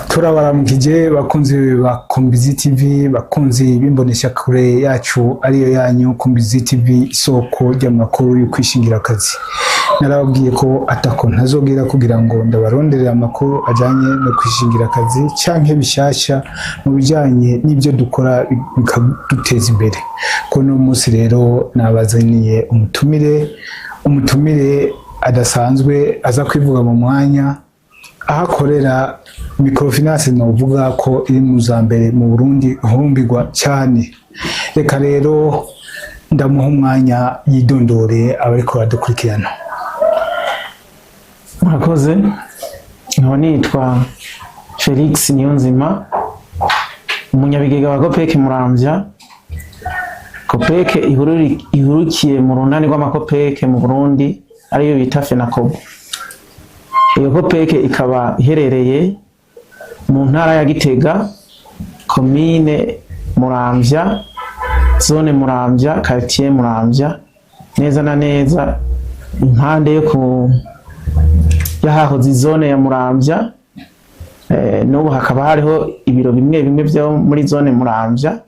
Turabaramukije bakunzi ba Kumbizi TV, bakunzi bimbonesha kure yacu ariyo yanyu Kumbizi TV, isoko ry'amakuru yo kwishingira akazi. Narababwiye ko atako ntazogira kugira ngo ndabaronderera amakuru ajanye no kwishingira akazi canke bishasha mu bijanye n'ibyo dukora bikaduteza imbere. Kono munsi rero nabazaniye umutumire adasanzwe aza kwivuga mu mwanya ahakorera microfinance, novuga ko iri mu zambere mu Burundi hurumbirwa cyane. Reka rero ndamuha umwanya yidondore abariko badukurikirana. Murakoze. Nkaba nitwa Felix Niyonzima, umunyabigega wa Copec Muramvya. Copec ihurukiye mu runani rw'amakopec mu Burundi ariyo bita FENACOB. Iyo Copec ikaba iherereye mu ntara ya Gitega, komine Muramvya, zone Muramvya, quartier Muramvya, neza na neza impande yo yahahoze zone ya Muramvya. N'ubu hakaba hariho ibiro bimwe bimwe byo muri zone Muramvya,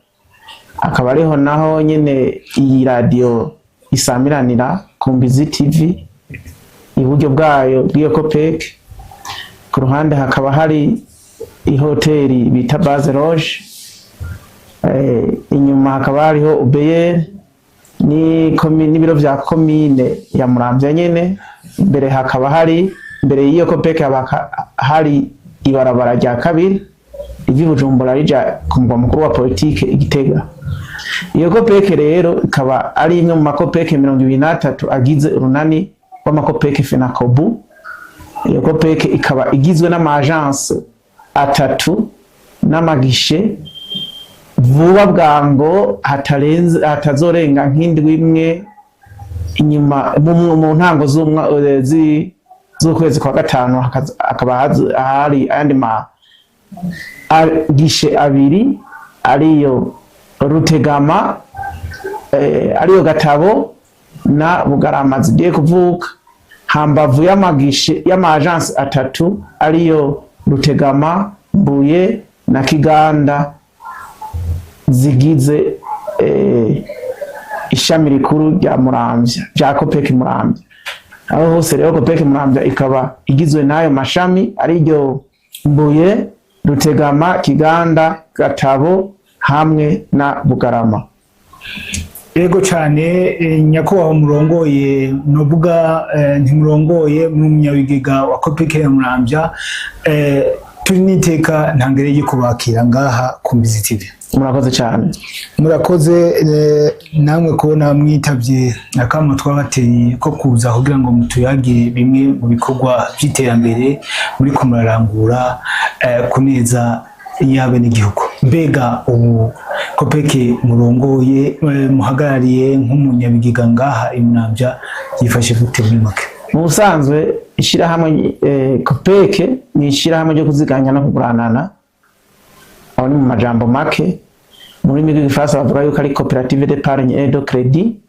akaba ariho naho nyene iyi radio isamiranira Kumbizi TV. Iburyo bwayo bw'iyo Copec, ku ruhande hakaba hari ihoteli bita Base Loge, inyuma hakaba hariho UBR n'ibiro vya komine ya Muramvya nyene. Imbere hakaba hari, imbere y'iyo Copec hari ibarabara rya kabiri riva Bujumbura rija ku mugwa mukuru wa politike Igitega. Iyo Copec rero ikaba ari imwe mu makopec 23 agize urunani w'amakopec FENACOB. Iyo Copec ikaba igizwe n'amagence atatu n'amagishe vuba bwango hatazorenga nk'indwi imwe inyuma mu ntango z'ukwezi kwa gatanu. Akaba hari andi gishe abiri ariyo Rutegama, ariyo Gatabo na Bugarama zigiye kuvuka, hambavu y'amagishe y'amagence atatu ariyo Rutegama, Mbuye na Kiganda zigize ishami rikuru rya Muramvya rya Copec Muramvya. Aho hose rero Copec Muramvya ikaba igizwe n'ayo mashami ariyo Mbuye, Rutegama, Kiganda, Gatabo hamwe na Bugarama. Yego cyane nyakubahwa murongoye, novuga ntimurongoye mu munyabigega wa Copec ya Muramvya. Turi niteka ntangereye kubakira ngaha Kumbizi TV. Murakoze cyane. Murakoze namwe kubona mwitavye nakamo twabateye ko kuza kugira ngo mutuyagire bimwe mu bikorwa by'iterambere muri kumurarangura kuneza yabe n'igihugu. Mbega ubu Copec murongoye muhagarariye nk'umunyabigega ngaha Muramvya yifashe gute muri make? Mu busanzwe ishirahamwe Copec ni ishirahamwe ryo kuziganya no kuguranana, aho ni mu majambo make. Muri migi gifasa bavuga yuko ari coopérative d'épargne et de crédit.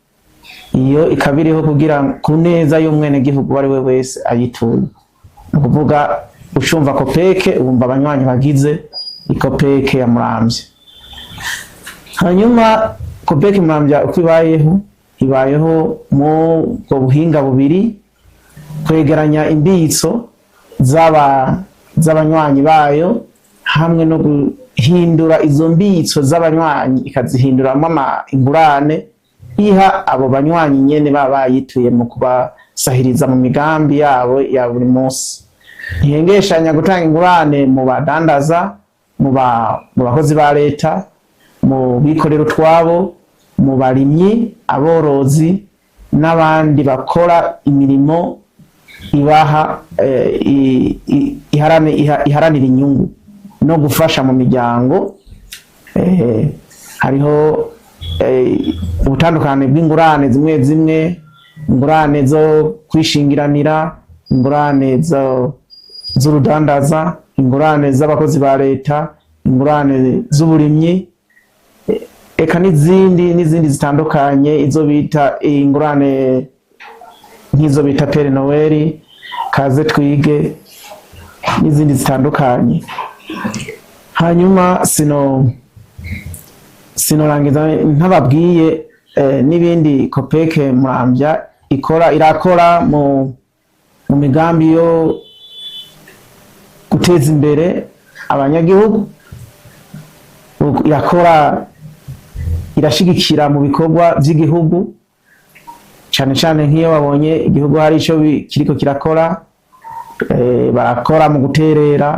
Iyo ikabiriho kugira kuneza y'umwene gihugu wari we wese ayituye. Ukuvuga ucumva Copec ubumva abanywanyi bagize Copec ya Muramvya. Hanyuma Copec Muramvya uko ibayeho mu buhinga bubiri, kwegeranya imbitso z'abanywanyi bayo hamwe no guhindura izo mbitso z'abanywanyi ikazihinduramo ingurane iha abo banywanyi nyene bayituye mu kubasahiriza mu migambi yabo ya buri munsi. Ihengeshanya gutanga ingurane mu badandaza, mu bakozi ba leta, mu bikorera utwabo, mu barimyi, aborozi n'abandi bakora imirimo ibaha iharanira inyungu no gufasha mu miryango. Hariho ubutandukane bw'ingurane zimwe, ingurane zo kwishingiranira, ingurane z'urudandaza, ingurane z'abakozi ba leta, ingurane z'uburimyi, eka n'izindi zitandukanye, izo bita ingurane nk'izo bita Pere Noel, Kaze Twige, n'izindi zitandukanye. Hanyuma sinorangiza ntababwiye n'ibindi Copec Muramvya irakora mu migambi yo guteza imbere abanyagihugu, irashigikira mu bikorwa by'igihugu, cyane cyane nk'iyo babonye igihugu hari icyo kiriko kirakora, barakora mu guterera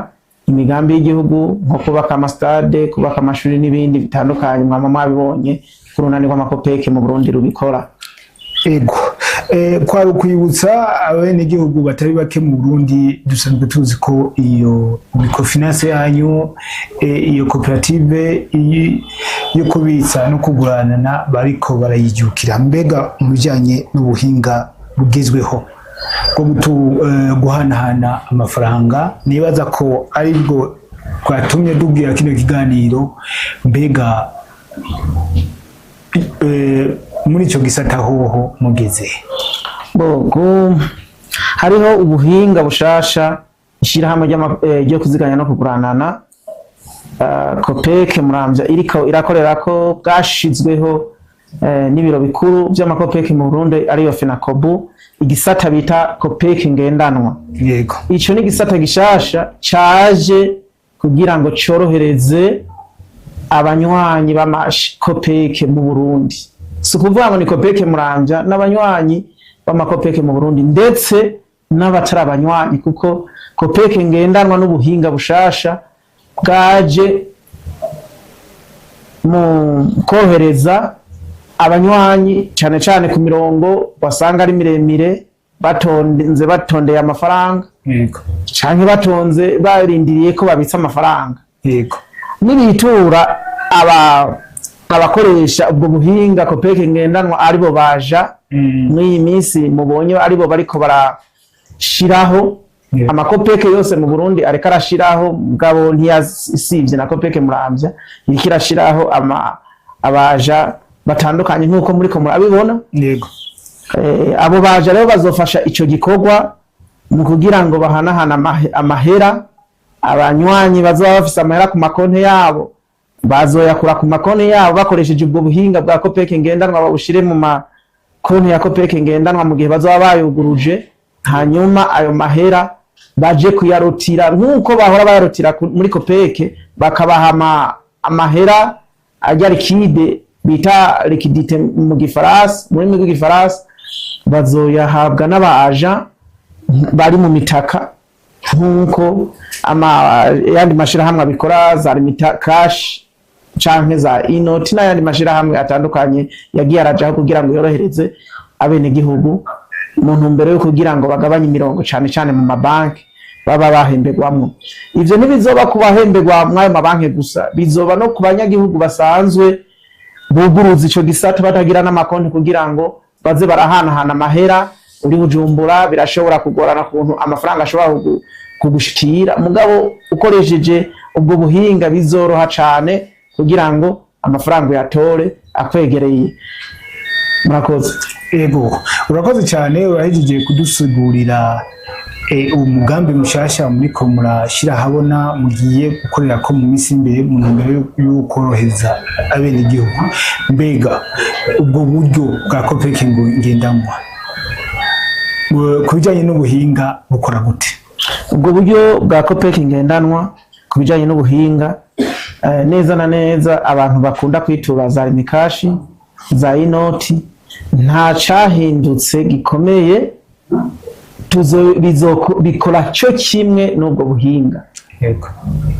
imigambi y'igihugu nko kubaka amastade, kubaka amashuri n'ibindi bitandukanye mwama mwabibonye ku runani rw'amakopeke mu Burundi rubikora. Ego kwari ukwibutsa abenegihugu batari bake mu Burundi, dusanzwe tuzi ko iyo microfinance yanyu iyo koperative yo kubitsa no kuguranana bariko barayijukira, mbega mu bijanye n'ubuhinga bugezweho bwo guhanahana amafaranga, nibaza ko ari bwo twatumye dubwira kino kiganiro, mbega muri icyo gisata hoho mugeze? Hariho ubuhinga bushasha ishyirahamwe ryo kuziganya no kuguranana Copec Muramvya irakorera ko bwashizweho n'ibiro bikuru by'amakopeke mu Burundi ariyo FENACOBU, igisata bita Copec ngendanwa. Yego, ico ni igisata gishasha caje kugira ngo corohereze abanywanyi b'amakopeke mu Burundi. Si ukuvuga ngo ni Copec Muramvya n'abanywanyi b'amakopeke mu Burundi ndetse n'abatari abanywanyi, kuko Copec ngendanwa n'ubuhinga bushasha bwaje mu korohereza abanywanyi cyane cyane ku mirongo wasanga ari miremire, batondeye amafaranga, yego, canke batonze barindiriye ko babitsa amafaranga, yego, nibitura abakoresha ubwo buhinga Copec ngendanwa aribo baja mw'iyi minsi mubonye aribo bariko barashiraho amakopeke yose mu Burundi, ariko arashiraho mugabo ntiyasivye na Copec Muramvya iriko irashiraho abaja batandukanye nk'uko muriko murabibona. Yego, abo baja rero bazofasha ico gikorwa mu kugira ngo bahanahana amahera, abanywanyi bazoba bafise amahera ku makonti yabo bazoyakura ku makonti yabo bakoresheje ubwo buhinga bwa Copec ngendanwa, babushire mu makonti ya Copec ngendanwa mu gihe bazoba bayuguruje, hanyuma ayo mahera baje kuyarutira nk'uko bahora bayarutira muri Copec, bakabaha amahera ajya liquide bita liquidité mu gifaransa, muri rw'igifaransa, bazoyahabwa n'abaja bari mu mitaka nk'uko yandi mashirahamwe abikora, za limita cash canke za inoti n'ayandi mashirahamwe atandukanye yagiye arajaho kugira ngo yorohereze abenegihugu mu ntumbero yo kugira ngo bagabanye imirongo cane cane mu mabanki baba bahembegwamwo. Ivyo ntibizoba ku bahembegwa mw'ayo mabanki gusa, bizoba no ku banyagihugu basanzwe buguruza ico gisata batagira n'amakonti kugira ngo baze barahanahana amahera. Uri Bujumbura birashobora kugorana kuntu amafaranga ashobora kugushikira, mugabo ukoresheje ubwo buhinga bizoroha cane kugira ngo amafaranga uyatore akwegereye. Murakoze. Ego, urakoze cyane, urahejeje kudusigurira umugambi mushasha muriko murashira habona mugiye gukorera ko mu minsi imbere mu ntumbero yo korohereza abenegihugu. Mbega ubwo buryo bwa Copec ngendanwa ku bijanye n'ubuhinga bukora gute? Ubwo buryo bwa Copec ngendanwa ku bijanye n'ubuhinga neza na neza abantu bakunda kwitura za limikashi, za inoti, nta cahindutse gikomeye, bikora cyo kimwe n'ubwo buhinga. Yego,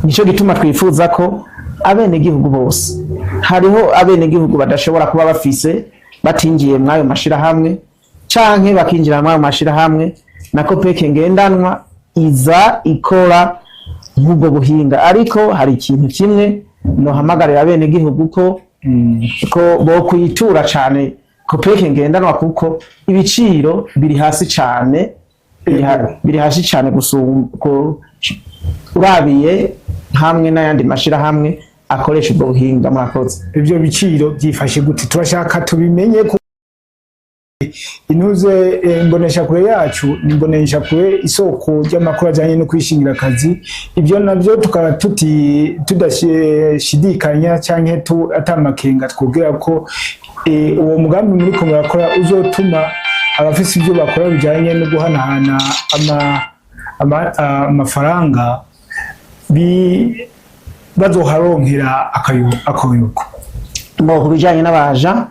nico gituma twifuza ko abenegihugu bose, hariho abenegihugu badashobora kuba bafise batingiye mw'ayo mashirahamwe canke bakinjira mw'ayo mashirahamwe, na Copec ngendanwa iza ikora nk'ubwo buhinga. Ariko hari ikintu kimwe nohamagarira abenegihugu ko bo kwitura cane Copec ngendanwa, kuko ibiciro biri hasi cane, biri hasi cane urabiye hamwe n'ayandi mashirahamwe akoresha ubwo buhinga. Murakoze. Ivyo biciro byifashe gute? Turashaka tubimenye. Intuze imbonesha kure yacu ni imbonesha kure isoko ry'amakuru ajyanye no kwishingira akazi. Ibyo nabyo tukaba tudashidikanya cyangwa atamakenga twubwira ko uwo mugambi muri ko murakora uzotuma abafise ibyo bakora bijyanye no guhanahana amafaranga bazoharonkera akoyoko. Ku bijyanye n'abaja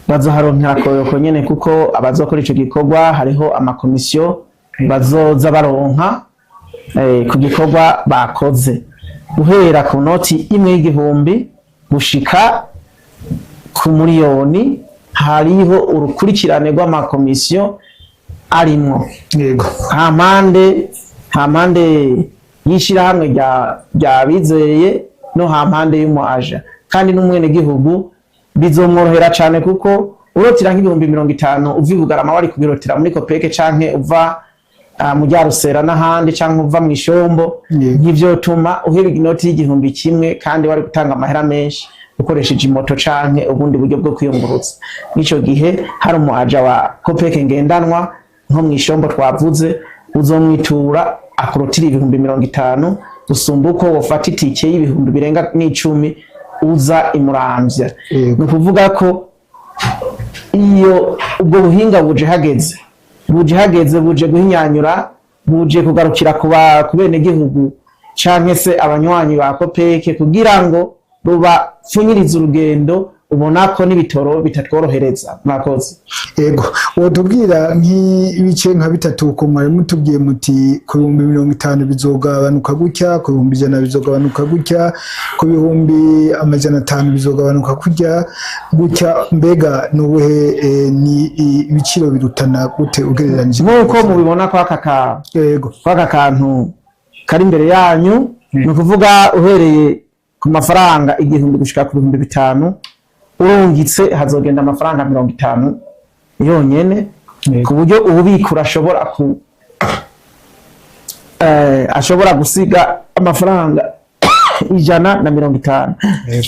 bazoharonkera akoyoko nyene kuko abazokora ico gikorwa hariho amakomisiyo bazoza baronka ku gikorwa bakoze guhera ku noti imwe y'igihumbi gushika ku miliyoni. Hariho urukurikirane rw'amakomisiyo arimwo hampande y'ishirahamwe rya bizeye no hampande y'umuaja, kandi n'umwene gihugu bizomworohera cane kuko urotira nk'ibihumbi 50 uva Bugarama wari kubirotira muri Kopeke canke uva mu Ryarusera n'ahandi canke uva mu Ishombo, nk'ivyo tuma uhera inoti y'igihumbi kimwe kandi wari gutanga amahera menshi ukoresheje imoto canke ubundi buryo bwo kwiyungurutsa. Nico gihe hari umuaja wa Kopeke ngendanwa nko mu Ishombo twavuze uzomwitura akorotira ibihumbi 50 usumba uko wofata itike y'ibihumbi birenga n'10 uza imuramvya. Ni kuvuga ko iyo ubwo buhinga buje hageze buje guhinyanyura, buje kugarukira ku bene gihugu canke se abanywanyi ba Kopeke kugira ngo rubapfunyiriza urugendo, ubona ko n'ibitoro bitatworohereza. Mwakoze. Yego, wotubwira nk'ibice nka bitatu ko mwari mutubwiye muti ku 50 bizogabanuka gutya, ku 100 bizogabanuka gutya, ku 500 bizogabanuka gutya, mbega nubuhe ni ibiciro birutana gute ugereranije nkuko mubibona kwa aka kantu kari imbere yanyu? Ni kuvuga uhereye ku mafaranga 1000 gushika ku 5000 urungitse hazogenda amafaranga 50 yonyene, ku buryo ububikura ashobora gusiga amafaranga 150.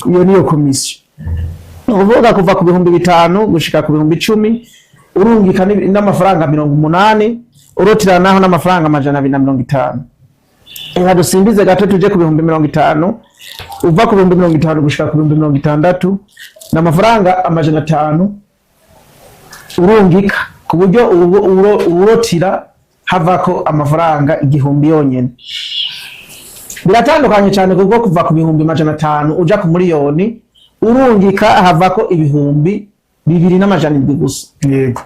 Iyo niyo komisiyo. Uvuga kuva ku 5000 gushika ku 10,000 urungika n'amafaranga 80, urotira naho n'amafaranga 250. Inka dusimbize gato tuje ku 50,000 uva ku 50,000 gushika ku 60,000 n'amafaranga 500 urungika, ku buryo urotira havako amafaranga 1000 yonyene. Biratandukanye cyane kuko kuva ku 500 uja ku miliyoni urungika havako 2,200 gusa. Yego,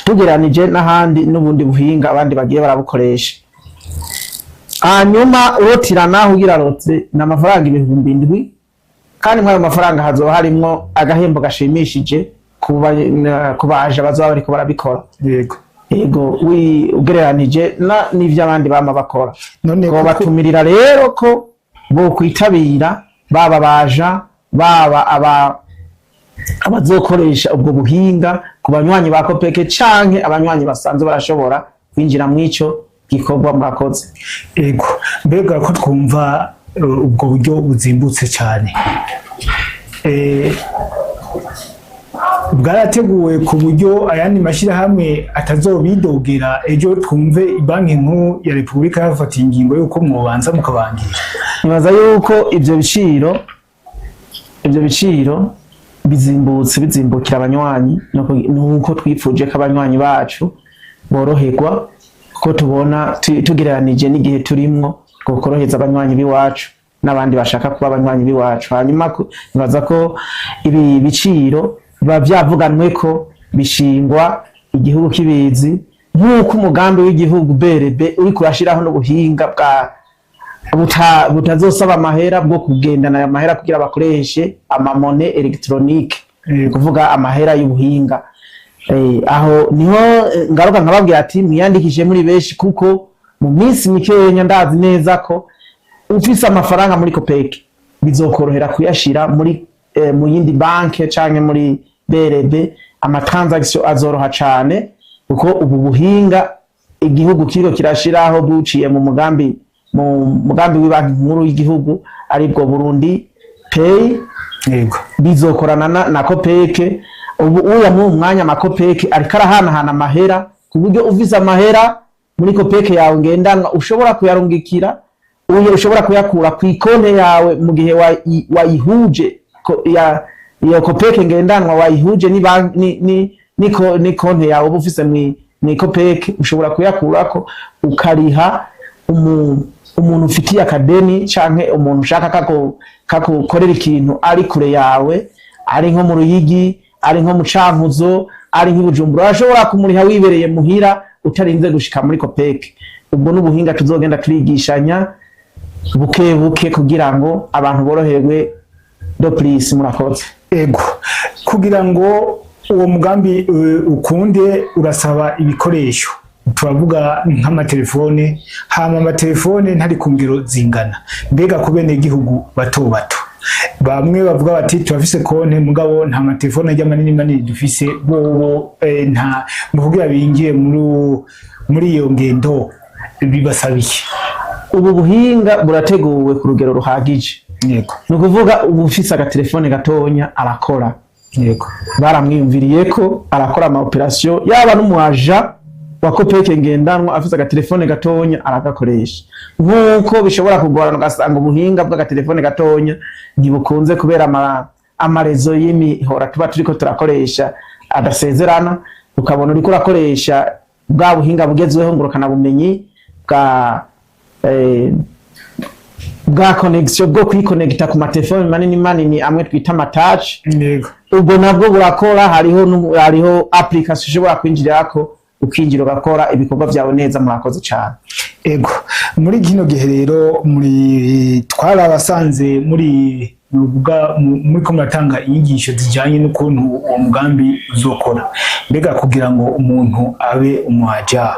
tugeranije n'ahandi n'ubundi buhinga abandi bagiye barabukoresha. Hanyuma urotira naho ugira rotse n'amafaranga 7,000, kandi mwayo mafaranga hazoba harimwo agahembo gashimishije kubaje bazoba bariko barabikora. Yego, ugereranije n'ivyo abandi bama bakora. None ko batumirira rero ko bo kwitabira baba baja baba abazokoresha ubwo buhinga ku banywanyi ba Kopeke canke abanywanyi basanzwe barashobora kwinjira mwico gikorwa. Mwakoze. Yego, mbega ko twumva ubwo buryo buzimbutse cyane, bwarateguwe ku buryo ayandi mashyirahamwe atazobidogera ejo twumve Banki Nkuru ya Repubulika yafatiye ingingo yuko mwobanza mukabangira? Nibaza yuko ivyo biciro bizimbukira abanywanyi, nuko twifuje ko abanywanyi bacu boroherwa, ko tubona tugereranije n'igihe turimwo korohereza abanywanyi biwacu n'abandi bashaka kuba abanywanyi biwacu. Hanyuma nibaza ko ibi biciro biba byavuganwe ko bishingwa igihugu kibizi, nk'uko umugambi w'igihugu BRB uri kurashiraho n'ubuhinga butazosaba amahera bwo kugendana aya mahera kugira bakoreshe amamone electronique, kuvuga amahera y'ubuhinga. Aho niho ngaruka nkababwira ati mwiyandikije muri benshi, kuko mu minsi mikenya ndazi neza ko ufise amafaranga muri Kopeke bizokorohera kuyashira muri mu yindi banke canke muri BRB. Amatransaction azoroha cane kuko ubu buhinga igihugu kiro kirashiraho buciye mu mugambi w'Ibanki Nkuru y'igihugu aribwo Burundi Pay. Yego, bizokorana na Kopeke, ubu uya mu mwanya amakopeke ariko arahanahana amahera ku buryo uvize amahera muri kopeke yawe ngendanwa ushobora kuyarungikira uye ushobora kuyakura ku ikonte yawe mu gihe wayihuje iyo kopeke ngendanwa wayihuje ni konte yawe uba ufise mu kopeke ushobora kuyakurako ukariha umuntu ufitiye akadeni canke umuntu ushaka kagukorera ikintu ari kure yawe, ari nko mu Ruyigi, ari nko mu Cankuzo, ari nk'Ibujumbura, urashobora kumuriha wibereye muhira utarinze gushika muri kopeke. Ubwo n'ubuhinga tuzogenda turigishanya buke buke kugira ngo abantu boroherwe do please murakoze. Ego kugira ngo uwo mugambi ukunde urasaba ibikoresho, turavuga nk'amatelefone, hama amatelefone ntari ku ngero zingana, mbega ku bene gihugu bato bato bamwe bavuga bati turafise konte mugabo nta matelefone ajya manini dufise, bobo nta muvugira bingiye muri iyo ngendo bibasabiye. Ubu buhinga burateguwe ku rugero ruhagije. Yego. Nukuvuga ubu ufise agatelefone gatonya arakora. Yego. Baramwiyumviriye ko arakora ama operation yaba n'umuaja wa kopeke ngendanwa afise agatelefone gatonya aragakoresha. Nkuko bishobora kugorana ugasanga ubuhinga bw'agatelefone gatonya ntibukunze kubera amarezo y'imihora tuba turiko turakoresha adasezerana, ukabona uriko urakoresha bwa buhinga bugezweho ngurukana bumenyi bwa connection bwo kwikonekta ku matelefone manini amwe twita touch. Yego. Ubwo nabwo burakora, hariho application ushobora kwinjirako ukinjira ugakora ibikorwa byawe neza. Murakoze cyane. Ego muri kino gihe rero muri twarabasanze muri ko muratanga inyigisho zijyanye n'ukuntu uwo mugambi uzokora, mbega kugira ngo umuntu abe umwaja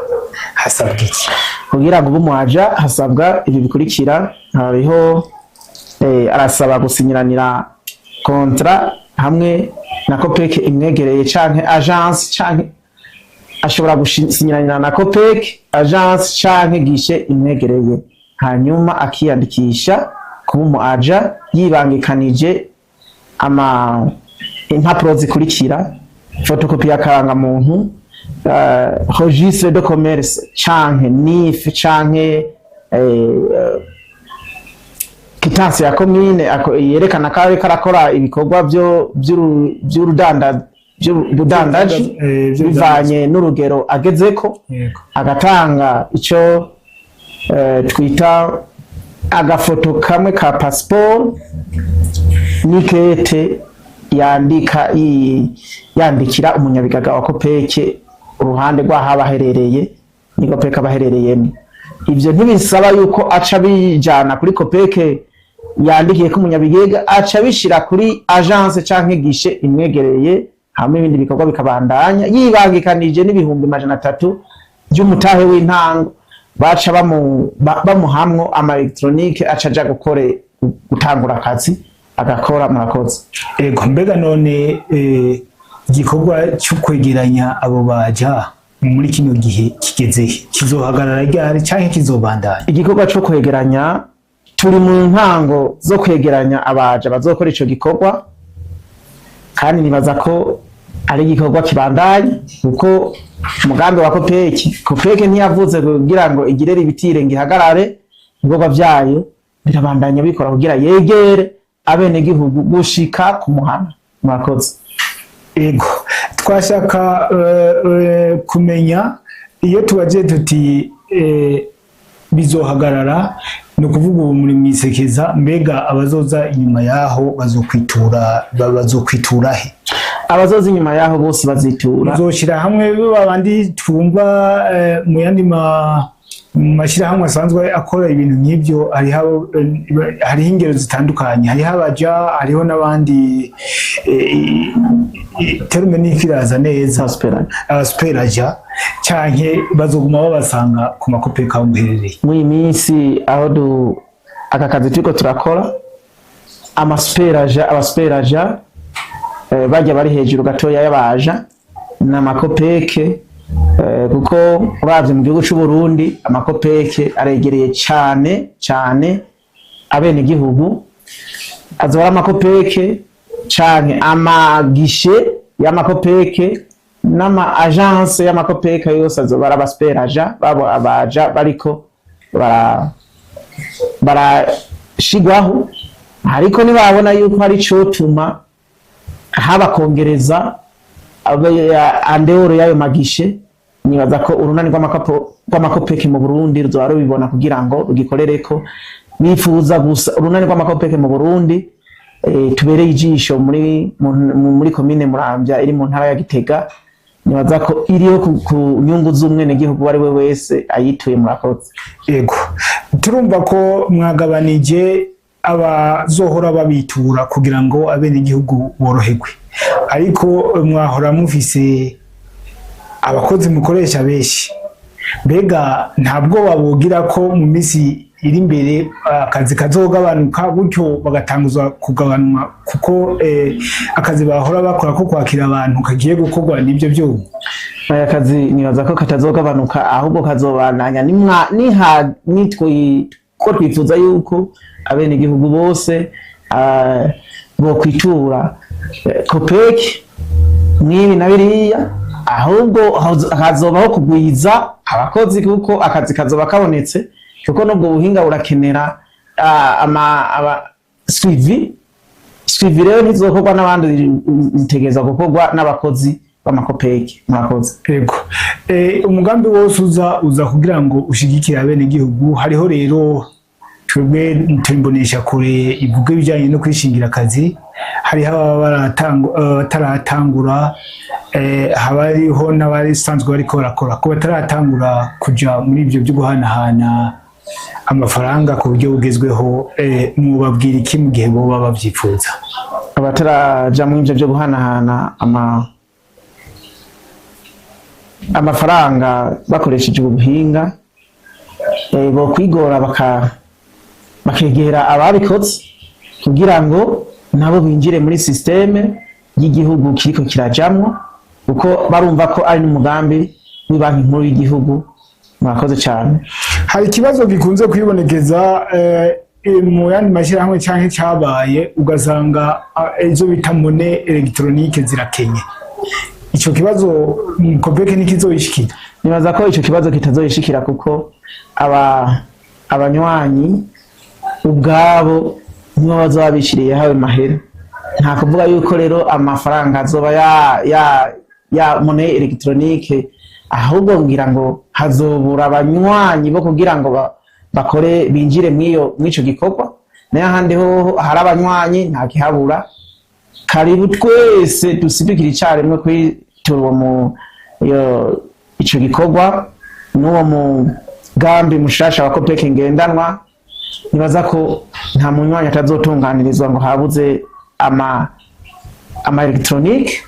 hasabwa iki? Kugira ngo ube umwaja hasabwa ibi bikurikira. Hariho arasaba gusinyiranira kontra hamwe na kopeke imwegereye canke agence, canke ashobora gusinyiranira na kopeke agence canke gishe imwegereye, hanyuma akiyandikisha kuba umuaja yibangikanije impapuro zikurikira: fotokopi y'akaranga muntu, registre de commerce canke NIF canke kitansi ya komine yerekana ko ari karakora ibikorwa by'urudandaji bivanye n'urugero agezeko. Agatanga ico twita agafoto kamwe ka passport nikete yandikira umunyabigaga wa kopeke uruhande rw'aho baherereye ni kopeke baherereyemo. Ivyo ntibisaba yuko aca bijana kuri kopeke yandikiye ko umunyabigega, aca bishira kuri agence canke gishe imwegereye, hamwe ibindi bikorwa bikabandanya yibangikanije n'ibihumbi 300 by'umutahe w'intango. Baca bamuhamwo ama electronique acaja gutangura akazi agakora. Murakoze. Ego mbega none igikorwa cyo kwegeranya abo baja muri kino gihe kigeze kizohagarara ryari canke kizobandanya? Igikorwa cyo kwegeranya turi mu ntango zo kwegeranya abaja bazokora ico gikorwa, kandi nibaza ko ari igikorwa kibandanye kuko umugambi wa kopeke ntiyavuze kugira ngo igirere ibitire ngihagarare. Ibikorwa vyayo birabandanya bikora kugira yegere abene gihugu gushika ku muhana. Murakoze. Ego twashaka kumenya iyo tubaje tuti bizohagarara no kuvuga ubu muri mwisekeza, mbega abazoza inyuma yaho bazokwitura he? Abazoza inyuma yaho bose bazitura, bazoshira hamwe babandi twumva mu yandi mashira hamwe asanzwe akora ibintu nk'ibyo. Hariho ingero zitandukanye, hariho abaja, hariho n'abandi terme n'ikiraza neza abasperaja canke bazoguma babasanga ku makopeka aho muherereye. Muri minsi aho aka kazi turiko turakora abasperaja bajya bari hejuru gatoya y'abaja n'amakopeke, kuko uravye mu gihugu c'u Burundi amakopeke aregereye cane abene gihugu. Azora amakopeke canke amagishe y'amakopeke n'ama agence y'amakopeke yose azoba arabasiperaja babo abaja bariko barashigwaho, ariko nibabona yuko hari cotuma haba kongereza andeoro y'ayo magishe, nibaza ko urunani rw'amakopeke mu Burundi ruzoba rubibona kugira ngo rugikorereko. Nifuza gusa urunani rw'amakopeke mu Burundi tubereye ijisho muri komine Muramvya iri mu ntara ya Gitega, nibaza ko iriyo ku nyungu z'umwene gihugu wari we wese ayituye murakoze. Yego, turumva ko mwagabanije abazohora babitura kugira ngo abene gihugu boroherwe, ariko mwahora mufise abakozi mukoresha benshi, mbega ntabwo babogira ko mu misi iri imbere akazi kazogabanuka gutyo bagatanguza kugabanwa, kuko akazi bahora bakora ko kwakira abantu kagiye gukorwa n'ibyo byuma? Aya kazi nibaza ko katazogabanuka, ahubwo kazobananya ko twifuza yuko abene gihugu bose bo kwitura kopeke mwibi na biriya, ahubwo hazobaho kugwiza abakozi kuko akazi kazoba kabonetse, kuko nubwo buhinga burakenera suivi rero ntizokorwa n'abandi, bitegeza gukorwa n'abakozi b'amakopeke. Murakoze. Yego, umugambi wose uza kugira ngo ushigikire abene gihugu. Hariho rero twebwe tuimbonesha kure ivuga ibijyanye no kwishingira akazi, hariho bataratangura, habariho n'abarisanzwe bariko barakora ko bataratangura kuja muri ibyo byo guhanahana amafaranga ku buryo bugezweho. Mubabwira iki mu gihe bo baba bavyifuza? Abataraja muri ibyo byo guhanahana amafaranga bakoresheje ubuhinga, bo kwigora bakegera ababikoze kugira ngo nabo binjire muri systeme y'igihugu kiriko kirajamwo, kuko barumva ko ari n'umugambi w'ibanki nkuru y'igihugu. Murakoze cyane. Hari ikibazo gikunze kwibonekeza mu yandi mashyirahamwe cyangwa cyabaye, ugasanga izo bita mone electronique zirakenye. Ico kibazo kopeke nikizoyishikira? Nibaza ko ico kibazo kitazoyishikira, kuko abanywanyi ubwabo nibo bazabishiriye hawe mahera. Nta kuvuga yuko rero amafaranga azoba ya mone electronique, ahubwo ngira ngo hazobura abanywanyi bo kugira ngo bakore binjire mwico gikorwa. Nayo handi ho hari abanywanyi nta kihabura. Karibu twese dusibikira icarimwe kwitura mu ico gikorwa n'uwo mugambi mushasha wa kopeke ngendanwa. Nibaza ko nta munywanyi atazotunganirizwa ngo habuze ama electronique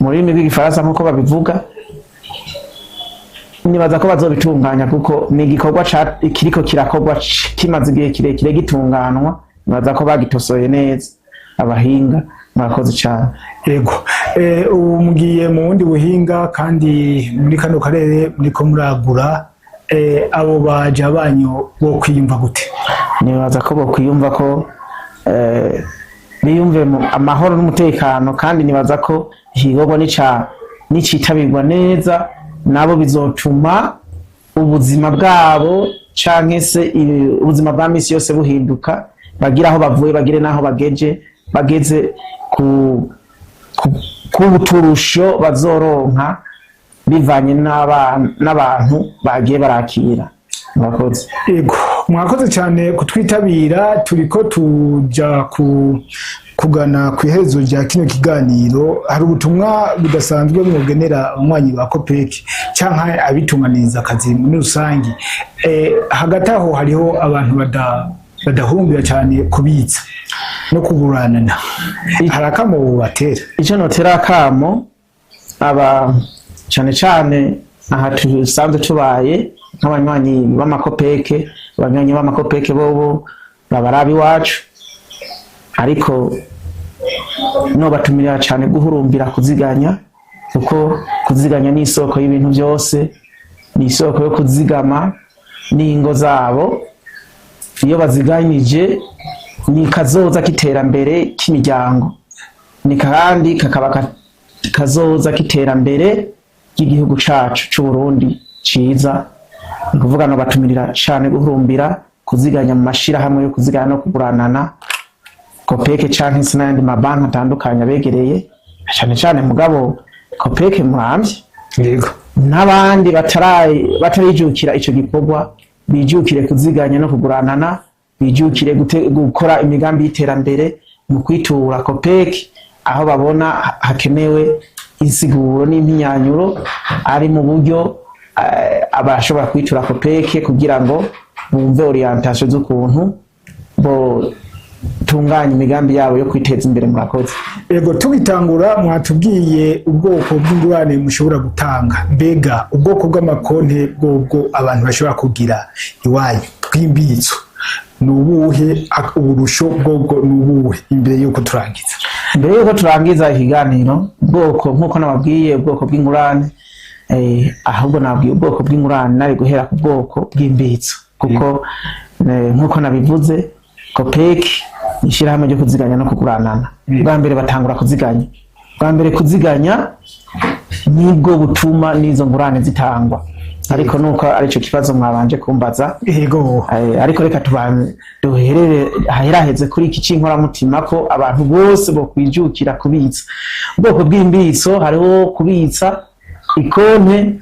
mu rurimi rw'igifaransa nk'uko babivuga. Nibaza ko bazobitunganya, kuko ni igikorwa kiriko kirakorwa kimaze igihe kirekire gitunganwa. Nibaza ko bagitosoye neza abahinga. Murakoze cyane. Yego, ubu mugiye mu wundi buhinga kandi muri kano karere muriko muragura, abo baja banyu bo kwiyumva gute? Nibaza ko bo kwiyumva ko biyumve amahoro n'umutekano, kandi nibaza ko igikorwa nicitabirwa neza, nabo bizotuma ubuzima bwabo canke se ubuzima bwa misi yose buhinduka, bagira aho bavuye bagire naho bageze ku buturusho bazoronka bivanye n'abantu bagiye barakira. Murakoze. Yego, mwakoze cyane kutwitabira. Turiko tuja kugana ku iherezo rya kino kiganiro. Hari ubutumwa budasanzwe mwogenera abanywanyi ba kopeke cyangwa abitunganiriza akazi muri rusangi? Hagati aho hariho abantu badahumbira cyane kubitsa no kuguranana, hari akamo batera? Icyo notera akamo cyane aha tusanzwe tubaye nk'abanywanyi b'amakopeke, abanywanyi b'amakopeke bobo babarabi wacu, ariko no batumirira cyane guhurumbira kuziganya, kuko kuziganya ni isoko y'ibintu byose, ni isoko yo kuzigama n'ingo zabo. Iyo baziganyije ni kazoza k'iterambere k'imiryango, ni kandi kakaba kazoza k'iterambere ry'igihugu cacu c'u Burundi ciza. Ni kuvuga no batumirira cane guhurumbira kuziganya mu mashirahamwe yo kuziganya no kuguranana Copec canke se n'ayandi mabanki atandukanye abegereye cane cane. Mugabo Copec Muramvya yego n'abandi batarijukira ico gikorwa bijukire kuziganya no kuguranana, bijukire gukora imigambi y'iterambere mu kwitura Copec aho babona hakenewe insiguro n'impinyanyuro ari mu buryo abashobora kwitura Copec kugira ngo bumve orientation z'ukuntu bo tunganya imigambi yabo yo kwiteza imbere. Murakoze. Yego, tubitangura mwatubwiye ubwoko bw'ingurane mushobora gutanga, mbega ubwoko bw'amakonte bwobwo abantu bashobora kugira iwanyu bw'imbitso nubuhe, uburusho bwobwo nubuhe? Imbere yuko turangiza ikiganiro, ubwoko nkuko nababwiye ubwoko bw'ingurane, ahubwo nabwiye ubwoko bw'ingurane nari guhera ku bwoko bw'imbitso kuko nkuko nabivuze Copec ishirahamwe ryo kuziganya no kuguranana. Bwa mbere batangura kuziganya. Bwa mbere kuziganya nibwo butuma n'izo ngurane zitangwa. Ariko nuko arico kibazo mwabanje kumbaza. Yego. Ariko reka duheraheze kuri iki cinkora mutima ko abantu bose bo kwijukira kubitsa. Ubwoko bw'imbitso hariho kubitsa ikonte,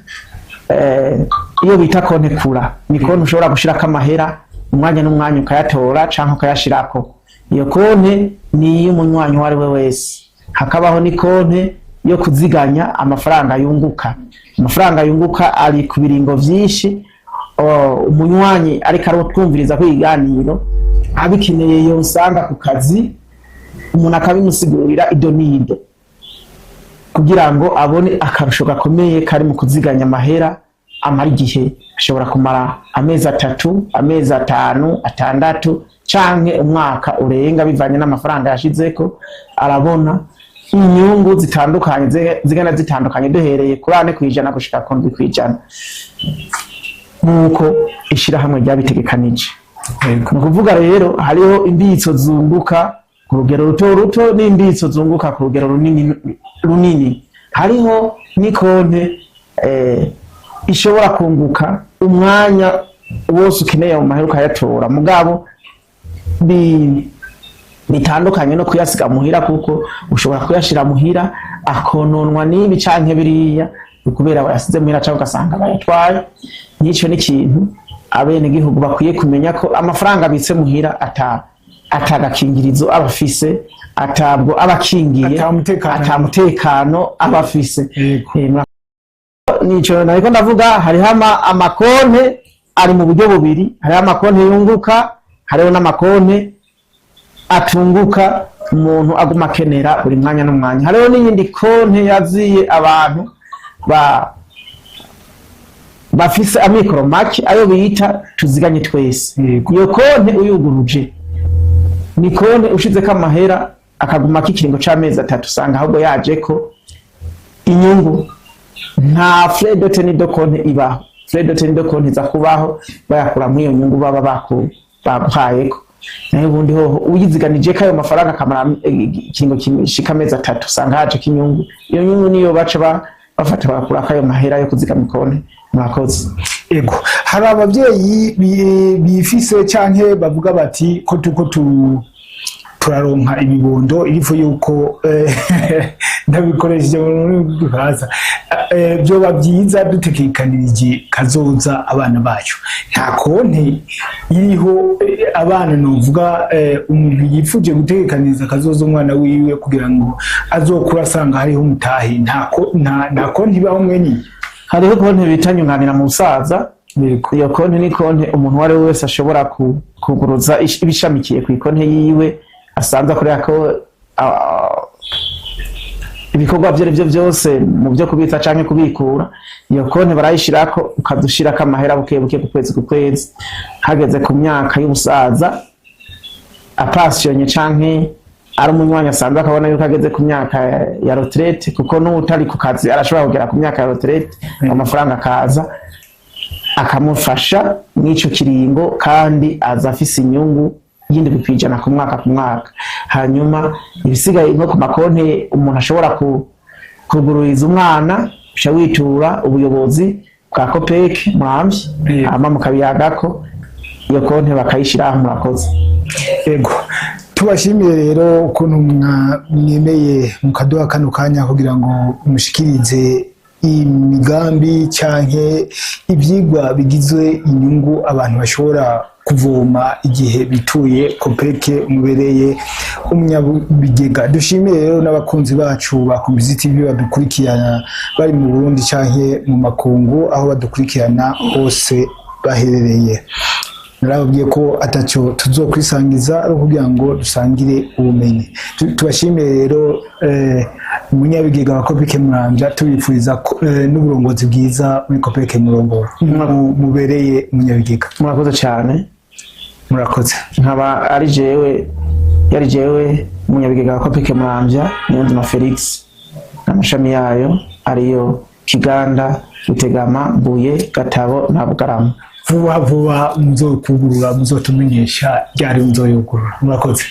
iyo bita konte kura. Ni konte ushobora gushirako amahera umwanya n'umwanya ukayatora canke ukayashirako. Iyo konte ni y'umunywanyi wari we wese. Hakabaho ni konte yo kuziganya amafaranga yunguka. Amafaranga yunguka ari ku biringo vyinshi. Umunywanyi ariko arotwumviriza kwiganiro abikeneye yonsanga ku kazi, umuntu akabimusigurira idonido kugira ngo abone akarusho gakomeye kari mu kuziganya amahera. Amara igihe ashobora kumara amezi 3, amezi 5, 6 canke umwaka urenga bivanye n'amafaranga yashizeko. Arabona inyungu zitandukanye zigana zitandukanye duhereye kuri 4% gushika 10% nuko ishirahamwe ryabitegekanije. Ni kuvuga rero hariho imbitso zunguka ku rugero ruto n'imbitso zunguka ku rugero runini. Hariho ni konte ishobora kunguka umwanya wose ukeneye mu mahera ukayatora, mugabo bitandukanye no kuyasiga muhira kuko ushobora kuyashira muhira akononwa n'ibi canke biriya kubera bayasize muhira cyangwa ugasanga bayatwaye. Nico ni kintu abene gihugu bakwiye kumenya ko amafaranga abitse muhira atagakingirizo abafise, atabwo abakingiye, atamutekano abafise. Nico nariko ndavuga hariho amakonte ari mu buryo bubiri. Hariho amakonte yunguka, hariho n'amakonte atunguka umuntu aguma akenera buri mwanya n'umwanya. Hariho n'iyindi konte yaziye abantu bafise amikoro make, ayo bita tuziganye twese. Iyo konte uyuguruje ni konte ushizeko amahera akaguma kikiringo c'amezi 3, usanga ahubwo yajeko inyungu. Nta frais de tenue de compte ibaho. Frais de tenue de compte za kubaho bayakura mu iyo nyungu baba bampayeko. Naho ubundi ho uyiziganije kayo mafaranga kamara ikingo kimishika amezi 3, usanga haje kinyungu. Iyo nyungu niyo baca bafata bakura kayo mahera yo kuzigama konte. Murakoze. Ego, hari abavyeyi bifise canke bavuga bati ko turaronka ibibondo irifu yuko ndabikoresheje mu Rwanda, byo babyiza dutekekanirije kazoza abana bacu. Nta konte iriho abana novuga umuntu yifuje gutekaniriza kazoza umwana wiwe kugira ngo azokura asanga hariho umutahi. Nta konte ibaho mwenye. Hariho konte bita nyunganira mu busaza. Iyo konte ni konte umuntu wari wese ashobora kuguruza ibishamikiye ku konte yiwe asanzwe akorera ko ibikorwa byo byose mu byo kubitsa canke kubikura. Iyo konte barayishirako ukadushirako amahera buke ku kwezi. Hageze ku myaka y'ubusaza apassionye canke ari umunywanyi asanzwe akabona yuko ageze ku myaka ya retraite, kuko n'utari ku kazi arashobora kugera ku myaka ya retraite, amafaranga akaza akamufasha n'ico kiringo kandi aza afise inyungu yindi bikwijana ku mwaka. Hanyuma ibisigaye nko ku makonte umuntu ashobora kugururiza umwana uca witura ubuyobozi bwa Copec Muramvya hama mukabiyagako iyo konti bakayishiraho. Murakoze. Ego tubashimire rero ukuntu mwemeye mukaduha kano kanya kugira ngo mushikirize imigambi canke ivyigwa bigizwe inyungu abantu bashobora kuvoma igihe bituye Copec mubereye umunyabigega. Dushimire rero n'abakunzi bacu ba Kumbizi TV badukurikirana bari mu Burundi canke mu makungu aho badukurikirana hose baherereye. Narababwiye ko ataco tuzokwisangiza ari kugira ngo dusangire ubumenyi. Tubashimire rero umunyabigega wa Copec Muramvya, tubifuriza n'uburongozi bwiza muri Copec Murongoro mubereye umunyabigega. Murakoze cyane. Murakoze. Nkaba ari jewe umunyabigega wa Copec Muramvya Niyonzima Felix, n'amashami yayo ariyo Kiganda, Rutegama, Mbuye, Gatabo na Bugarama. Vuba muzokugurura muzotumenyesha ryari muzoyugurura. Murakoze.